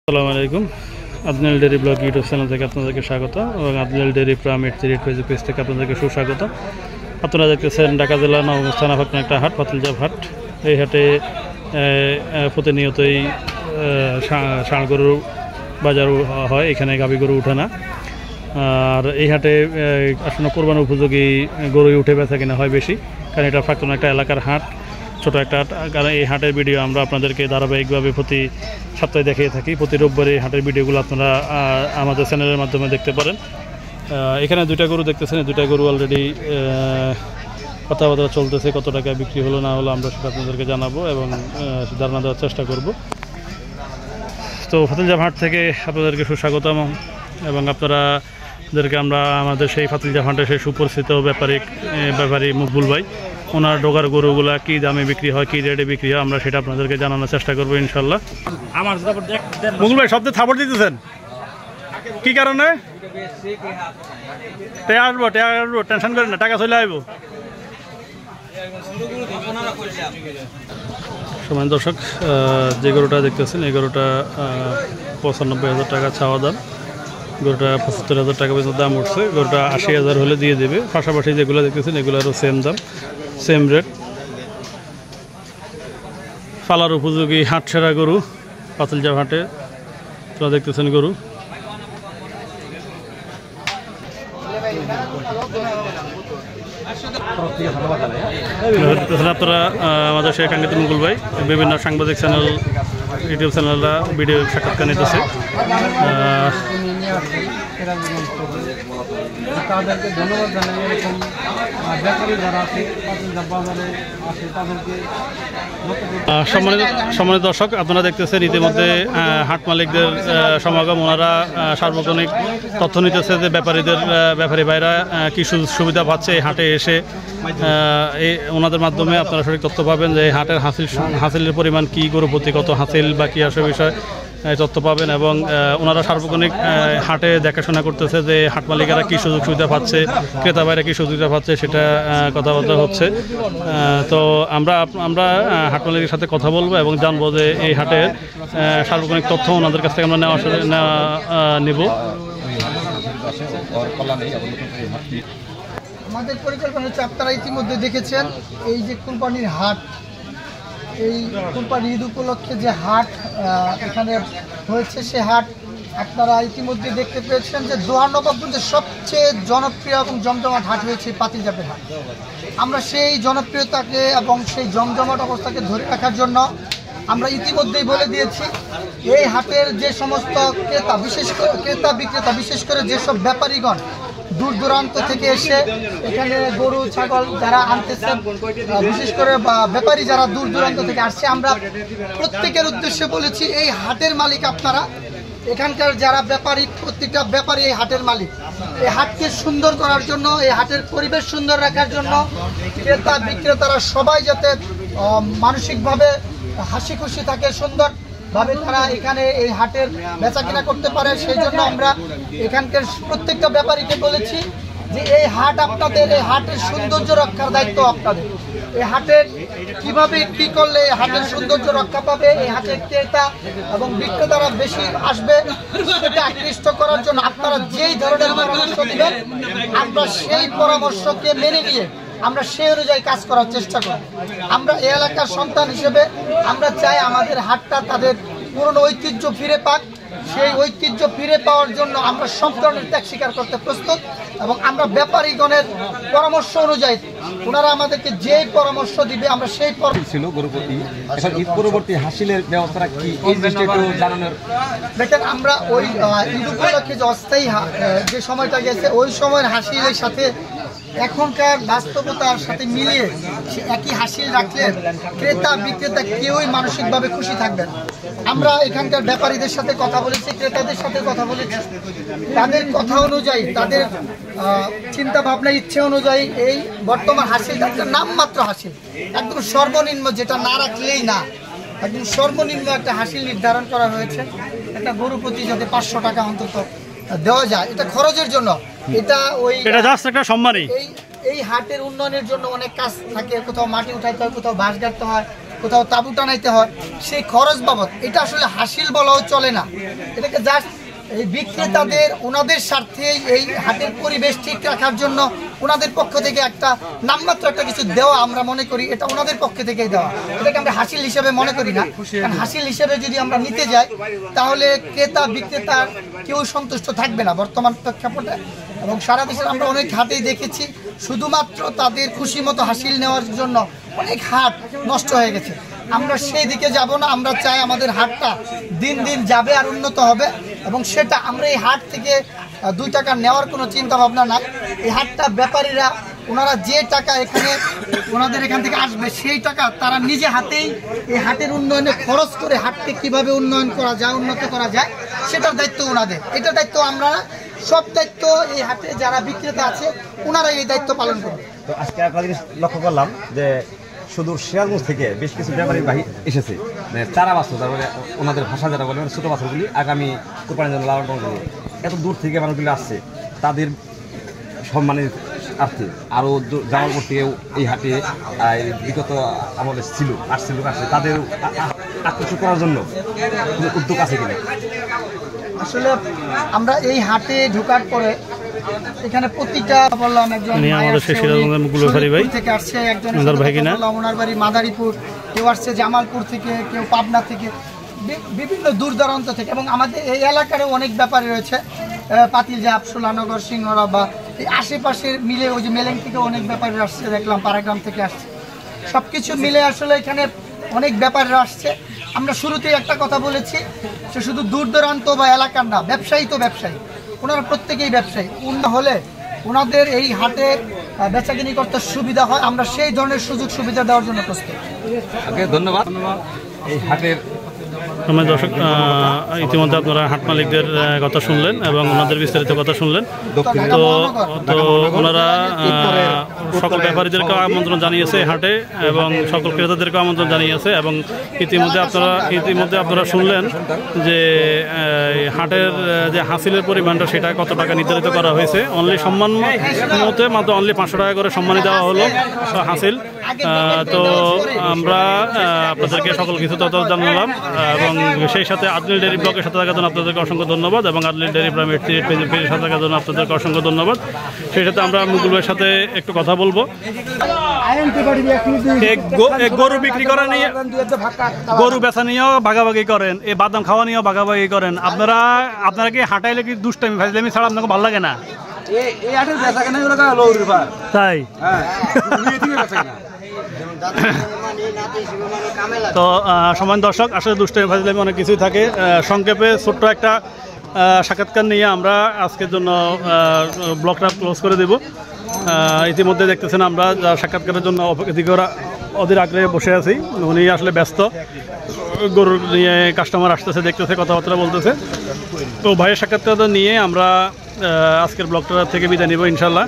আসসালামু আলাইকুম। আদনাল dairy blog YouTube channel থেকে আপনাদেরকে স্বাগত এবং আদনাল ডেয়ারি প্রাইম ফেসবুক পেজ থেকে আপনাদেরকে সুস্বাগত। আপনারা দেখতেছেন ঢাকা জেলা নবগঞ্জ থানা ফাঁকনা একটা হাট, পাতিলজাব হাট। এই হাটে প্রতিনিয়তই ষাঁড় গরুর বাজার হয়, এখানে গাভী গরু উঠে না। আর এই হাটে আসলে কোরবানি উপযোগী গরুই উঠে বেচা কিনা হয় বেশি, কারণ এটা ফাঁকনা একটা এলাকার হাট, ছোটো একটা হাট। কারণ এই হাটের ভিডিও আমরা আপনাদেরকে ধারাবাহিকভাবে প্রতি সপ্তাহে দেখিয়ে থাকি। প্রতি রোববারে হাটের ভিডিওগুলো আপনারা আমাদের চ্যানেলের মাধ্যমে দেখতে পারেন। এখানে দুইটা গরু দেখতেছেন, দুইটা গরু অলরেডি কথাবার্তা চলতেছে, কত টাকা বিক্রি হলো না হলো আমরা সেটা আপনাদেরকে জানাবো এবং ধারণা দেওয়ার চেষ্টা করব। তো ফাতিলজাব হাট থেকে আপনাদেরকে সুস্বাগতম এবং আপনারাদেরকে আমরা আমাদের সেই ফাতিলজাব হাটের সেই সুপরিচিত ব্যাপারী মকবুল ভাই, ওনার ডোগার গরুগুলা কী দামে বিক্রি হয়, কী রেটে বিক্রি হয়, আমরা সেটা আপনাদেরকে জানানোর চেষ্টা করবো ইনশাল্লাহ। মকবুল ভাই শব্দে থাপড় দিতেছেন কি কারণে? আসবো টেনশন করেন না, টাকা চলে আসবো। সময় দর্শক, যে গরুটা দেখতেছেন এই গরুটা 95,000 টাকা চাওয়া দাম। গরুটা 75,000 টাকা পর্যন্ত দাম উঠছে। গরুটা 80,000 হলে দিয়ে দেবে। পাশাপাশি যেগুলো দেখতেছেন এগুলোরও সেম দাম, সেম রেট। ফালার উপযোগী হাট সেরা গরু পাতিলজাব হাটে আপনারা দেখতেছেন গরু। আপনারা আমাদের শেখ আঙ্গিত মঙ্গল ভাই বিভিন্ন সাংবাদিক চ্যানেল, ইউটিউব চ্যানেলরা ভিডিও সাক্ষাৎকার নিতেছে। তাদেরকে ধন্যবাদ জানাই। এরকম ব্যাপারী যারা আছে বাজারে আসে তাদেরকে সম্মানিত দর্শক, আপনারা দেখতেছেন ইতিমধ্যে হাট মালিকদের সমাগম। ওনারা সার্বজনিক তথ্য নিতেছে যে ব্যাপারী ভাইরা কী সুবিধা পাচ্ছে এই হাটে এসে। ওনাদের মাধ্যমে আপনারা সঠিক তথ্য পাবেন যে হাটের হাসিলের পরিমাণ কী, গরু প্রতি কত হাসিল বা কী আসে বিষয় তথ্য পাবেন। এবং ওনারা সার্বজনিক হাটে দেখাশোনা করতেছে যে হাট মালিকেরা কী সুযোগ সুবিধা পাচ্ছে, ক্রেতা ভাইরা কী সুযোগ সুবিধা পাচ্ছে, সেটা কথাবার্তা হচ্ছে। তো আমরা হাট মালিকের সাথে কথা বলবো এবং জানবো যে এই হাটের সার্বজনিক তথ্য ওনাদের কাছ থেকে আমরা নেব। আমাদের পরিকল্পনা হচ্ছে, আপনারা ইতিমধ্যে দেখেছেন এই যে কোরবানির হাট, এই কোরবানি ঈদ উপলক্ষে যে হাট এখানে হয়েছে, সে হাট আপনারা ইতিমধ্যে দেখতে পেয়েছেন যে দোহার নবাবগঞ্জের সবচেয়ে জনপ্রিয় এবং জমজমাট হাট হয়েছে পাতিলজাবের হাট। আমরা সেই জনপ্রিয়তাকে এবং সেই জমজমাট অবস্থাকে ধরে রাখার জন্য আমরা ইতিমধ্যেই বলে দিয়েছি, এই হাটের যে সমস্ত ক্রেতা বিক্রেতা, বিশেষ করে যেসব ব্যাপারীগণ দূর দূরান্ত থেকে এসে এখানে গরু ছাগল যারা আনতেছেন, বিশেষ করে ব্যাপারী যারা দূর দূরান্ত থেকে আসছে, আমরা প্রত্যেকের উদ্দেশ্যে বলেছি এই হাটের মালিক আপনারা, এখানকার যারা ব্যাপারী, প্রত্যেকটা ব্যাপারী এই হাটের মালিক। এই হাটকে সুন্দর করার জন্য, এই হাটের পরিবেশ সুন্দর রাখার জন্য ক্রেতা বিক্রেতারা সবাই যাতে মানসিকভাবে হাসি খুশি থাকে, সুন্দরভাবে তারা এখানে এই হাটের বেচা কিনা করতে পারে, সেই জন্য আমরা এখানকার প্রত্যেকটা ব্যাপারীকে বলেছি যে এই হাট আপনাদের, এই হাটের সৌন্দর্য রক্ষার দায়িত্ব আপনাদের। এই হাটের কিভাবে কি করলে এই হাটের সৌন্দর্য রক্ষা পাবে, এই হাটের ক্রেতা এবং বিক্রেতারা বেশি আসবে, সেটা আকৃষ্ট করার জন্য আপনারা যেই ধরনের পরামর্শ দিবেন আমরা সেই পরামর্শকে মেনে নিয়ে আমরা সেই অনুযায়ী কাজ করার চেষ্টা করি। আমরা এই এলাকার সন্তান হিসেবে আমরা চাই আমাদের হাটটা তাদের পুরনো ঐতিহ্য ফিরে পাক। সেই ঐতিহ্য ফিরে পাওয়ার জন্য আমরা সব ধরনের ত্যাগ স্বীকার করতে প্রস্তুত এবং আমরা ব্যাপারীগণের পরামর্শ অনুযায়ী ওনারা আমাদেরকে যে পরামর্শ দিবে আমরা সেই ছিল গরুপতি। এখন ঈদ পরবর্তী হাসিলের ব্যবস্থাটা কি, এই জিনিসটা একটু জানানোর। দেখেন, আমরা ওই ঈদ উপলক্ষে যে অস্থায়ী যে সময়টা গেছে, ওই সময়ের হাসিলের সাথে এখনকার বাস্তবতার সাথে মিলিয়ে একই হাসিল রাখলে ক্রেতা বিক্রেতা কেউই মানসিকভাবে খুশি থাকবেন। আমরা এখানকার ব্যাপারীদের সাথে কথা বলেছি, ক্রেতাদের সাথে কথা বলেছি, তাদের কথা অনুযায়ী, তাদের চিন্তা ভাবনা, ইচ্ছে অনুযায়ী এই বর্তমান হাসিলটা একটা নামমাত্র হাসিল, একদম সর্বনিম্ন, যেটা না রাখলেই না, একদম সর্বনিম্ন একটা হাসিল নির্ধারণ করা হয়েছে। একটা গরু প্রতি যাতে 500 টাকা অন্তত দেওয়া যায়, এটা খরচের জন্য, এটা জাস্ট একটা সম্মানই। এই হাটের উন্নয়নের জন্য অনেক কাজ থাকে, কোথাও মাটি উঠাইতে হয়, কোথাও বাঁশ গাড়তে হয়, কোথাও তাঁবু টানাইতে হয়, সেই খরচ বাবদ এটা আসলে হাসিল বলাও চলে না, এটাকে জাস্ট এই বিক্রেতাদের ওনাদের স্বার্থে এই হাটের পরিবেশ ঠিক রাখার জন্য ওনাদের পক্ষ থেকে একটা নামমাত্র একটা কিছু দেওয়া আমরা মনে করি, এটা ওনাদের পক্ষ থেকেই দেওয়া, এটাকে আমরা হাসিল হিসেবে মনে করি না। কারণ হাসিল হিসেবে যদি আমরা নিতে যাই তাহলে ক্রেতা বিক্রেতা কেউ সন্তুষ্ট থাকবে না বর্তমান প্রেক্ষাপটে। এবং সারা দেশের আমরা অনেক হাটেই দেখেছি শুধুমাত্র তাদের খুশি মতো হাসিল নেওয়ার জন্য অনেক হাট নষ্ট হয়ে গেছে। আমরা সেই দিকে যাব না, আমরা চাই আমাদের হাটটা দিন দিন যাবে আর উন্নত হবে, এবং সেটা আমরা এই হাট থেকে 2 টাকা নেওয়ার কোনো চিন্তা ভাবনা নাই। এই হাটটা ব্যাপারীরা ওনারা যে টাকা এখানে ওনাদের এখান থেকে আসবে সেই টাকা তারা নিজে হাতেই এই হাটের উন্নয়নে খরচ করে হাটকে কিভাবে উন্নয়ন করা যায়, উন্নত করা যায়, সেটার দায়িত্ব ওনাদের। এটা দায়িত্ব আমরা না, সব দায়িত্ব এই হাটে যারা বিক্রেতা আছে ওনারাই এই দায়িত্ব পালন করবে। তো আজকে একটা জিনিস লক্ষ্য করলাম যে সুদূর শিয়ালগঞ্জ থেকে বেশ কিছু ব্যাপারী এসেছে, মানে চারা বাছুর, তারপরে ওনাদের ভাষা যারা বলে ছোটো বাছুরগুলি আগামী কোরবানির জন্য লালন পালন করবে, এত দূর থেকে মানুষগুলি আসছে, তাদের সম্মানের আর্থে আরও জামালপুর থেকেও এই হাটে বিগত আমাদের আসছে, তাদের আকর্ষণ করার জন্য উদ্যোগ আছে কিনা? আসলে আমরা এই হাটে ঢোকার পরে এখানে প্রতিটা বললাম একজন থেকে আসছে, একজন ওনার বাড়ি মাদারীপুর, কেউ আসছে জামালপুর থেকে, কেউ পাবনা থেকে, বিভিন্ন দূর দূরান্ত থেকে, এবং আমাদের এই এলাকারও অনেক ব্যাপারী রয়েছে, পাতিলজাপ, সোলানগর, সিংহরা বা এই আশেপাশের মিলে ওই যে মেলেং থেকে অনেক ব্যাপারী আসছে, দেখলাম পাড়াগ্রাম থেকে আসছে, সব কিছু মিলে আসলে এখানে অনেক ব্যাপারীরা আসছে। আমরা শুরুতেই একটা কথা বলেছি, সে শুধু দূর দূরান্ত বা এলাকার না, ব্যবসায়ী তো ব্যবসায়ী, ওনারা প্রত্যেকেই ব্যবসায়ী, উন্নত হলে ওনাদের এই হাটে বেচাকিনি করতে সুবিধা হয়, আমরা সেই ধরনের সুযোগ সুবিধা দেওয়ার জন্য প্রস্তুত। ধন্যবাদ। এই হাটের দর্শক ইতিমধ্যে আপনারা হাট মালিকদের কথা শুনলেন এবং ওনাদের বিস্তারিত কথা শুনলেন। তো ওনারা সকল ব্যাপারীদেরকে আমন্ত্রণ জানিয়েছে হাটে এবং সকল ক্রেতাদেরকে আমন্ত্রণ জানিয়েছে, এবং ইতিমধ্যে আপনারা শুনলেন যে হাটের যে হাসিলের পরিমাণটা সেটা কত টাকা নির্ধারিত করা হয়েছে। অনলি সম্মান মতে মাত্র অনলি 500 টাকা করে সম্মানী দেওয়া হলো হাসিল। তো আমরা আপনাদেরকে সকল কিছু তথ্য জানালাম, এবং সেই সাথে আদলিল ডেয়ারি ব্লগের সাথে থাকার জন্য আপনাদেরকে অসংখ্য ধন্যবাদ, এবং আদলিল ডেয়ারি প্রাইভেট পেজের সাথে থাকার জন্য আপনাদেরকে অসংখ্য ধন্যবাদ। সেই সাথে আমরা মুকুল ভাইয়ের সাথে একটু কথা বলবো। গরু বিক্রি করা নিয়ে, গরু বেচা নিয়েও ভাগাভাগি করেন, এই বাদাম খাওয়া নিয়েও ভাগাভাগি করেন, আপনারা কি হাঁটাইলে কি দুষ্টামি ফাইজলামি ছাড়া আপনাকে ভালো লাগে না? তাই তো সমান দর্শক, আসলে দুষ্টামি ফাজলামি অনেক কিছুই থাকে। সংক্ষেপে ছোট্ট একটা সাক্ষাৎকার নিয়ে আমরা আজকের জন্য ব্লগটা ক্লোজ করে দেব। ইতিমধ্যে দেখতেছেন আমরা সাক্ষাৎকারের জন্য অধীর আগ্রহে বসে আছি। উনি আসলে ব্যস্ত, গরুর নিয়ে কাস্টমার আসতেছে, দেখতেছে, কথাবার্তা বলতেছে। তো ভাইয়ের সাক্ষাৎকার নিয়ে আমরা আজকের ব্লগটা থেকে বিদায় নিব ইনশাল্লাহ।